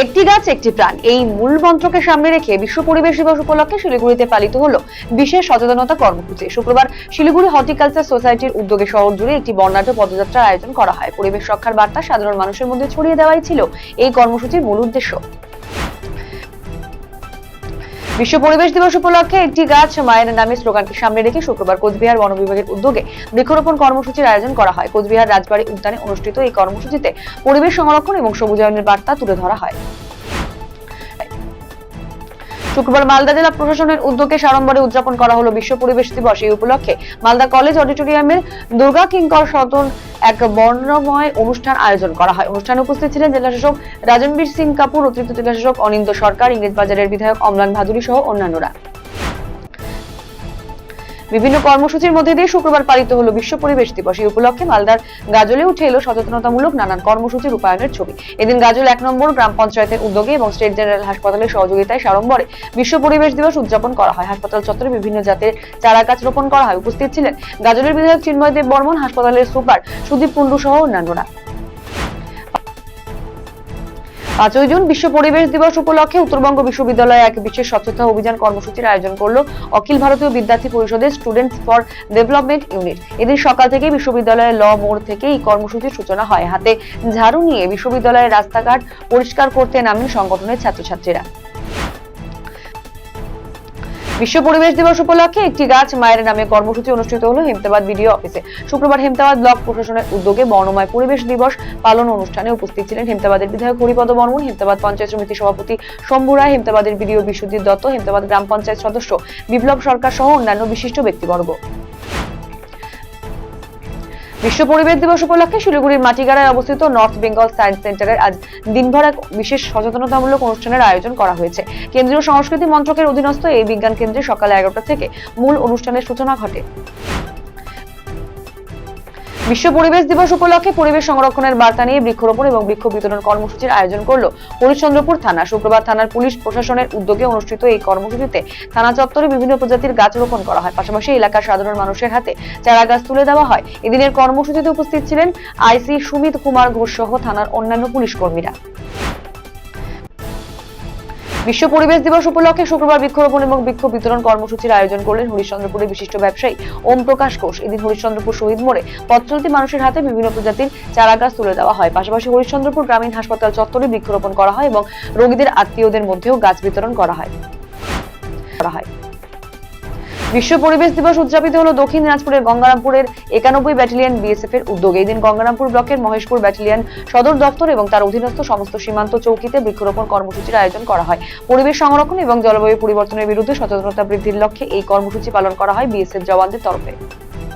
একটি গাছ একটি প্রাণ, এই মূল মন্ত্রকে সামনে রেখে বিশ্ব পরিবেশ দিবস উপলক্ষে শিলিগুড়িতে পালিত হলো বিশেষ সচেতনতা কর্মসূচি। শুক্রবার শিলিগুড়ি হর্টিকালচার সোসাইটির উদ্যোগে শহর জুড়ে একটি বর্ণাঢ্য পদযাত্রার আয়োজন করা হয়। পরিবেশ রক্ষার বার্তা সাধারণ মানুষের মধ্যে ছড়িয়ে দেওয়াই ছিল এই কর্মসূচির মূল উদ্দেশ্য। বিশ্ব পরিবেশ দিবস উপলক্ষে একটি গাছ মায়ের নামে স্লোগানকে সামনে রেখে শুক্রবার কোচবিহার বন বিভাগের উদ্যোগে বৃক্ষরোপণ কর্মসূচির আয়োজন করা হয়। কোচবিহার রাজবাড়ী উদ্যানে অনুষ্ঠিত এই কর্মসূচিতে পরিবেশ সংরক্ষণ এবং সবুজায়নের বার্তা তুলে ধরা হয়। শুক্রবার মালদা জেলা প্রশাসনের উদ্যোগে সাড়ম্বরে উদযাপন করা হলো বিশ্ব পরিবেশ দিবস। এই উপলক্ষে মালদা কলেজ অডিটোরিয়ামের দুর্গা কিঙ্কর সদন এক বর্ণময় অনুষ্ঠান আয়োজন করা হয়। অনুষ্ঠানে উপস্থিত ছিলেন জেলাশাসক রাজনবীর সিং কাপুর, অতিরিক্ত জেলাশাসক অনিন্দ সরকার, ইংরেজবাজারের বিধায়ক অম্লান ভাদুরী সহ অন্যান্যরা। বিভিন্ন কর্মসূচির মধ্যে দিয়ে শুক্রবার পালিত হলো বিশ্ব পরিবেশ দিবস। এই উপলক্ষে মালদার গাজলে উঠে এলো সচেতনতামূলক নানান কর্মসূচি রূপায়ণের ছবি। এদিন গাজল ১ নম্বর গ্রাম পঞ্চায়েতের উদ্যোগে এবং স্টেট জেনারেল হাসপাতালের সহযোগিতায় সাড়ম্বরে বিশ্ব পরিবেশ দিবস উদযাপন করা হয়। হাসপাতাল চত্বরে বিভিন্ন জাতের চারা গাছ রোপণ করা হয়। উপস্থিত ছিলেন গাজলের বিধায়ক চিন্ময় দেব বর্মন, হাসপাতালের সুপার সুদীপ কুন্ডু সহ অন্যান্যরা। ৫ই জুন বিশ্ব পরিবেশ দিবস উপলক্ষে উত্তরবঙ্গ বিশ্ববিদ্যালয়ে এক বিশেষ স্বচ্ছতা অভিযান কর্মসূচির আয়োজন করলো অখিল ভারতীয় বিদ্যার্থী পরিষদের স্টুডেন্টস ফর ডেভেলপমেন্ট ইউনিট। এদিন সকাল থেকে বিশ্ববিদ্যালয়ের ল মোড় থেকে এই কর্মসূচির সূচনা হয়। হাতে ঝাড়ু নিয়ে বিশ্ববিদ্যালয়ের রাস্তাঘাট পরিষ্কার করতে নামেন সংগঠনের ছাত্রছাত্রীরা। বিশ্ব পরিবেশ দিবস উপলক্ষে একটি গাছ মায়ের নামে কর্মসূচি অনুষ্ঠিত হলো হেমতাবাদ বিডিও অফিসে। শুক্রবার হেমতাবাদ ব্লক প্রশাসনের উদ্যোগে বর্ণময় পরিবেশ দিবস পালন অনুষ্ঠানে উপস্থিত ছিলেন হেমতাবাদের বিধায়ক হরিপদ বর্মন, হেমতাবাদ পঞ্চায়েত সমিতির সভাপতি শম্ভু রায়, হেমতাবাদের বিডিও বিশ্বজিৎ দত্ত, হেমতাবাদ গ্রাম পঞ্চায়েত সদস্য বিপ্লব সরকার সহ অন্যান্য বিশিষ্ট ব্যক্তিবর্গ। বিশ্ব পরিবেশ দিবস উপলক্ষে শিলিগুড়ির মাটিগাড়ায় অবস্থিত নর্থ বেঙ্গল সায়েন্স সেন্টারের আজ দিনভর এক বিশেষ সচেতনতামূলক অনুষ্ঠানের আয়োজন করা হয়েছে। কেন্দ্রীয় সংস্কৃতি মন্ত্রকের অধীনস্থ এই বিজ্ঞান কেন্দ্রে সকাল 11টা থেকে মূল অনুষ্ঠানের সূচনা ঘটে। বিশ্ব পরিবেশ দিবস উপলক্ষে পরিবেশ সংরক্ষণের বার্তা নিয়ে বৃক্ষরোপণ এবং বৃক্ষ বিতরণ কর্মসূচির আয়োজন করলো হরিশ্চন্দ্রপুর থানা। শুক্রবার থানার পুলিশ প্রশাসনের উদ্যোগে অনুষ্ঠিত এই কর্মসূচিতে থানা চত্বরে বিভিন্ন প্রজাতির গাছ রোপণ করা হয়। পাশাপাশি এলাকার সাধারণ মানুষের হাতে চারা গাছ তুলে দেওয়া হয়। এদিনের কর্মসূচিতে উপস্থিত ছিলেন আইসি সুমিত কুমার ঘোষ সহ থানার অন্যান্য পুলিশ কর্মীরা। বিশ্ব পরিবেশ দিবস উপলক্ষে শুক্রবার বৃক্ষরোপণ এবং বৃক্ষ বিতরণ কর্মসূচির আয়োজন করলেন হরিশ্চন্দ্রপুরের বিশিষ্ট ব্যবসায়ী ওম প্রকাশ ঘোষ। এদিন হরিশ্চন্দ্রপুর শহীদ মোড়ে পথচলতি মানুষের হাতে বিভিন্ন প্রজাতির চারা গাছ তুলে দেওয়া হয়। পাশাপাশি হরিশ্চন্দ্রপুর গ্রামীণ হাসপাতাল চত্বরে বৃক্ষরোপণ করা হয় এবং রোগীদের আত্মীয়দের মধ্যেও গাছ বিতরণ করা হয়। বিশ্ব পরিবেশ দিবস উদযাপিত হলো দক্ষিণ দিনাজপুরের গঙ্গারামপুরের 91 ব্যাটালিয়ন বিএসএফ এর উদ্যোগে। এদিন গঙ্গারামপুর ব্লকের মহেশপুর ব্যাটালিয়ন সদর দপ্তর এবং তার অধীনস্থ সমস্ত সীমান্ত চৌকিতে বৃক্ষরোপণ কর্মসূচির আয়োজন করা হয়। পরিবেশ সংরক্ষণ এবং জলবায়ু পরিবর্তনের বিরুদ্ধে সচেতনতা বৃদ্ধির লক্ষ্যে এই কর্মসূচি পালন করা হয় বিএসএফ জওয়ানদের তরফে।